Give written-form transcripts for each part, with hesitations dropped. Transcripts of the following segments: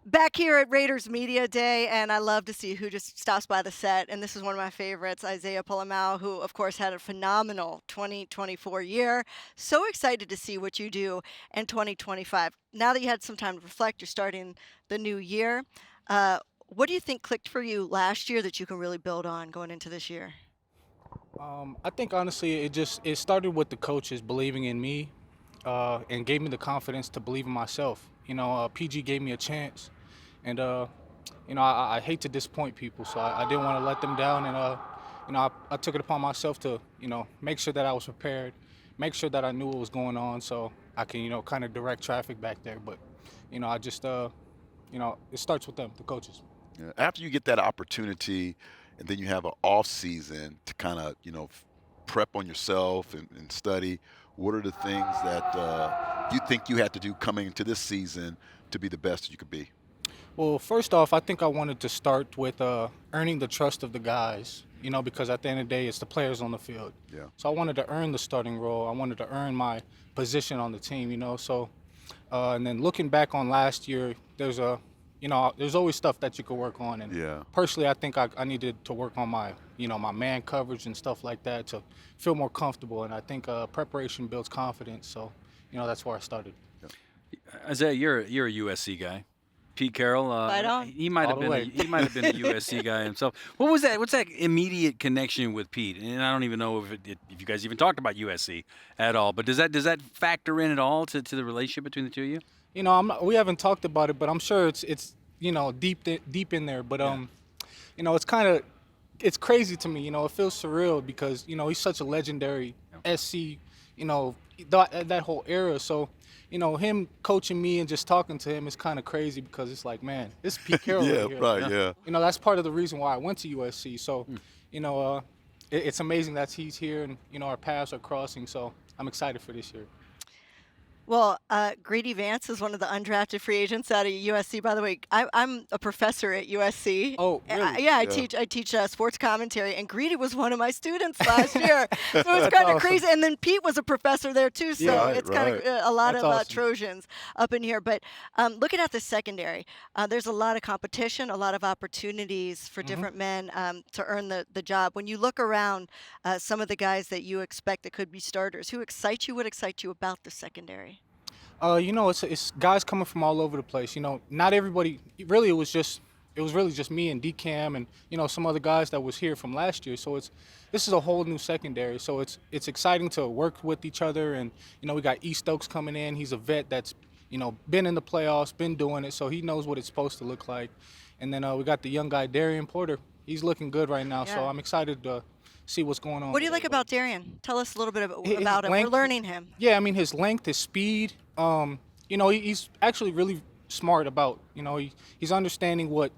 Back here at Raiders Media Day, and I love to see who just stops by the set. And this is one of my favorites, Isaiah Pola-Mao, who, of course, had a phenomenal 2024 year. So excited to see what you do in 2025. Now that you had some time to reflect, you're starting the new year. What do you think clicked for you last year that you can really build on going into this year? I think honestly, it started with the coaches believing in me, and gave me the confidence to believe in myself. PG gave me a chance, and I hate to disappoint people, so I didn't want to let them down, and I took it upon myself to make sure that I was prepared, make sure that I knew what was going on, so I can kind of direct traffic back there. But I just it starts with them, the coaches. Yeah. After you get that opportunity, and then you have an off season to kind of prep on yourself and study. What are the things that you think you had to do coming into this season to be the best that you could be? Well, first off, I think I wanted to start with earning the trust of the guys, because at the end of the day, it's the players on the field. Yeah. So I wanted to earn the starting role. I wanted to earn my position on the team. So, and then looking back on last year, there's always stuff that you could work on. And Yeah. personally, I think I needed to work on my man coverage and stuff like that to feel more comfortable. And I think preparation builds confidence. So, that's where I started. Isaiah, you're a USC guy. Pete Carroll, Right on. he might All have the been way. he might have been a USC guy himself. What was that? What's that immediate connection with Pete? And I don't even know if you guys even talked about USC at all. But does that factor in at all to the relationship between the two of you? We haven't talked about it, but I'm sure it's deep in there. But it's crazy to me. It feels surreal because he's such a legendary SC. That whole era. So him coaching me and just talking to him is kind of crazy because it's like, man, this is Pete Carroll Yeah. right here. Right. Yeah. That's part of the reason why I went to USC. So it's amazing that he's here and our paths are crossing. So I'm excited for this year. Well, Grady Vance is one of the undrafted free agents out of USC. By the way, I'm a professor at USC. Oh, really? Yeah, I Yeah. teach sports commentary, and Grady was one of my students last year. So it's That's kind of awesome. crazy. And then Pete was a professor there too. So Yeah, right, it's kind of right. a lot That's of awesome. Trojans up in here. But looking at the secondary, there's a lot of competition, a lot of opportunities for different men to earn the job. When you look around, some of the guys that you expect that could be starters, who excites you? What excites you about the secondary? It's guys coming from all over the place. Not everybody. Really, it was really just me and DCam and some other guys that was here from last year. So this is a whole new secondary. So it's exciting to work with each other. And we got E Stokes coming in. He's a vet that's been in the playoffs, been doing it, so he knows what it's supposed to look like. And then we got the young guy Darien Porter. He's looking good right now. So Yeah. I'm excited to see what's going on. What do you with like everybody. about Darien? Tell us a little bit His about him. We're length- learning him. Yeah, I mean his length, his speed. He's actually really smart about. He's understanding what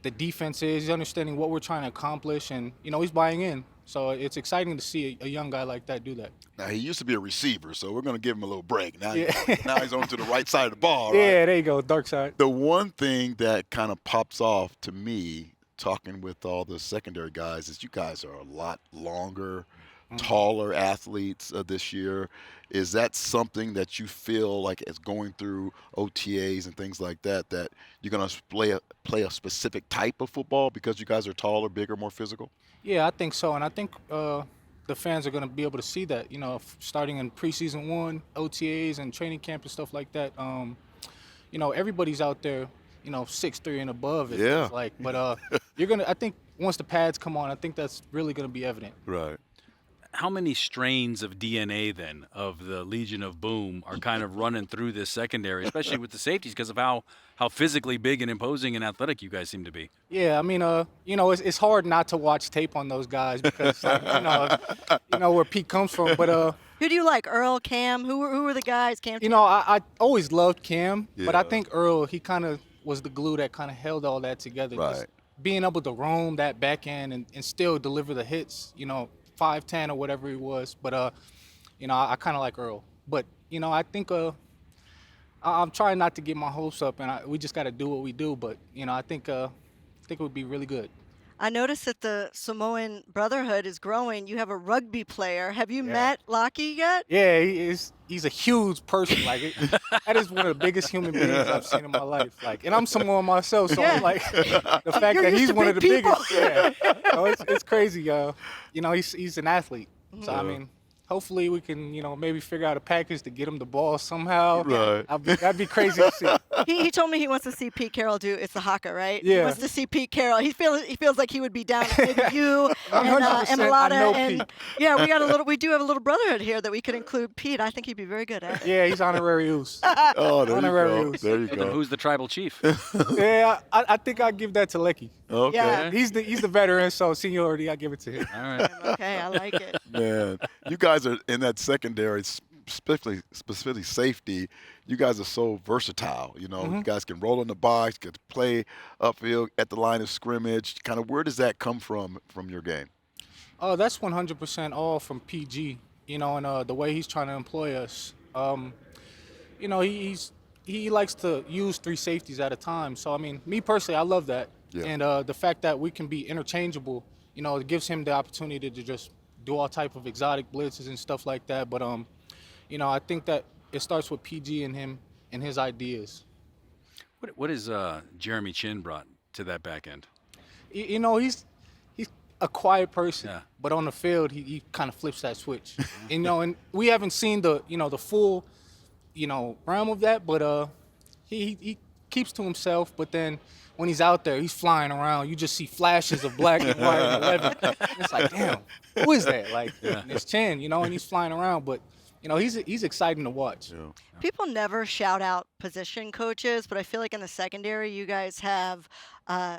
the defense is. He's understanding what we're trying to accomplish, and he's buying in. So it's exciting to see a young guy like that do that. Now he used to be a receiver, so we're going to give him a little break. Now, Yeah. now he's on to the right side of the ball. Right? Yeah, there you go, dark side. The one thing that kind of pops off to me talking with all the secondary guys is you guys are a lot longer, taller athletes this year. Is that something that you feel like as going through OTAs and things like that, that you're going to play a specific type of football because you guys are taller, bigger, more physical? Yeah, I think so, and I think the fans are going to be able to see that. Starting in preseason 1, OTAs and training camp and stuff like that. Everybody's out there. 6'3" and above. It Yeah. feels like, but you're gonna. I think once the pads come on, I think that's really going to be evident. Right. How many strains of DNA then of the Legion of Boom are kind of running through this secondary, especially with the safeties, because of how physically big and imposing and athletic you guys seem to be? Yeah, I mean, it's hard not to watch tape on those guys because, like, where Pete comes from. But Who do you like, Earl, Cam? Who were the guys? Cam. I always loved Cam, but I Yeah. think Earl, he kind of was the glue that kind of held all that together. Just Right. being able to roam that back end and still deliver the hits. 5'10" or whatever he was. But I kind of like Earl. But I think I'm trying not to get my hopes up, and we just got to do what we do. But I think it would be really good. I noticed that the Samoan Brotherhood is growing. You have a rugby player. Have you met Lockie yet? Yeah, he's a huge person. Like that is one of the biggest human beings I've seen in my life. Like, and I'm Samoan myself, so I'm like the fact You're that used he's to one of the big people. biggest. Yeah, so it's crazy. You know, he's an athlete. So I Yeah. mean, hopefully we can, maybe figure out a package to get him the ball somehow. Right. That'd be crazy to see. He told me he wants to see Pete Carroll do It's the Haka, right? He Yeah. wants to see Pete Carroll. He feels like he would be down with maybe you and 100% I Emilata know and Pete. yeah, we do have a little brotherhood here that we could include Pete. I think he'd be very good at it. Yeah, he's honorary Oos. Oh, there you Honorary go. Oos. There you Well, then go. who's the tribal chief? Yeah, I think I'd give that to Lecky. Okay. Yeah. He's the veteran, so seniority, I give it to him. All right. Okay, I like it. Man, you guys are in that secondary, specifically safety. You guys are so versatile. You guys can roll in the box, can play upfield at the line of scrimmage. Kind of where does that come from your game? Oh, that's 100% all from PG. And the way he's trying to employ us. He likes to use 3 safeties at a time. So I mean, me personally, I love that. Yeah. And the fact that we can be interchangeable, it gives him the opportunity to just do all type of exotic blitzes and stuff like that. But I think that it starts with PG and him and his ideas. What has Jeremy Chin brought to that back end? He's a quiet person, Yeah. but on the field he kind of flips that switch. And we haven't seen the the full realm of that, but he keeps to himself. But then when he's out there, he's flying around. You just see flashes of black and white and 11. It's like, damn, who is that? Like, and it's Chin, and he's flying around. But he's exciting to watch. Yeah. People never shout out position coaches, but I feel like in the secondary, you guys have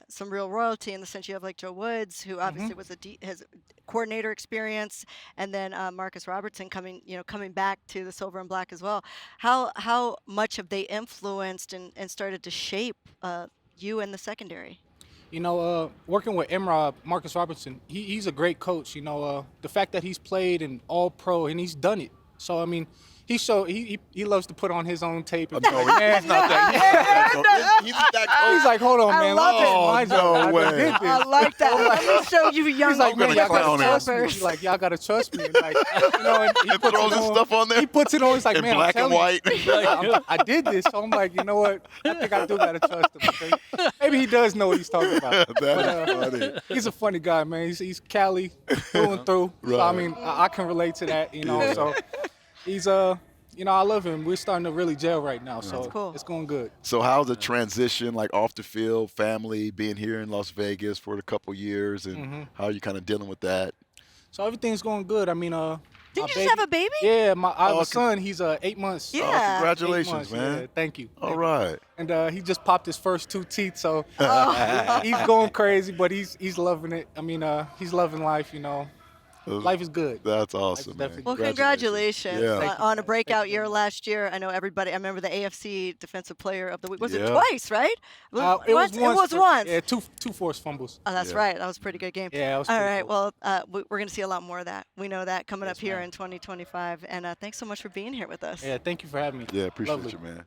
some real royalty in the sense you have like Joe Woods, who obviously was has coordinator experience, and then Marcus Robertson coming back to the silver and black as well. How much have they influenced and started to shape you in the secondary? Working with Marcus Robertson, he's a great coach. The fact that he's played in all pro and he's done it. So I mean, he loves to put on his own tape. And No, he's not that. He's that coach. He's like, hold on, I man. love let's it. get mine No done. way. I did this. I like that. Let me show you young He's like, man, gonna y'all gotta clown him. trust me. jumpers. He's like, y'all gotta trust me. And like, and he puts throws it his on. stuff on there? He puts it on. He's like, In man, black I'm and telling white. you, like, I did this. So I'm like, you know what? I think I do gotta trust him. Okay? Maybe he does know what he's talking about. That is funny. He's a funny guy, man. He's Cali through and through. So I Right. mean, I can relate to that. Yeah. So he's I love him. We're starting to really gel right now. So That's cool. it's going good. So how's the transition, like off the field, family, being here in Las Vegas for a couple years, and how are you kind of dealing with that? So everything's going good. I mean, Didn't my you just baby- have a baby? Yeah, I have Oh, a son. He's 8 months. Yeah. Oh, 8 congratulations, months, man. Yeah, thank you. All right. And he just popped his first 2 teeth, so Oh. he's going crazy, but he's loving it. I mean, he's loving life. Life is good. That's awesome, man. definitely- Well, congratulations Yeah. on a breakout year last year. I know everybody. I remember the AFC Defensive Player of the Week. Was it Yeah. twice, right? It was once. once. Yeah, two forced fumbles. Oh, that's Yeah. right. That was a pretty good game. Yeah, it was All pretty right. cool. Well, we're going to see a lot more of that. We know that coming Yes, up here ma'am. in 2025. And thanks so much for being here with us. Yeah, thank you for having me. Yeah, appreciate Lovely. you, man.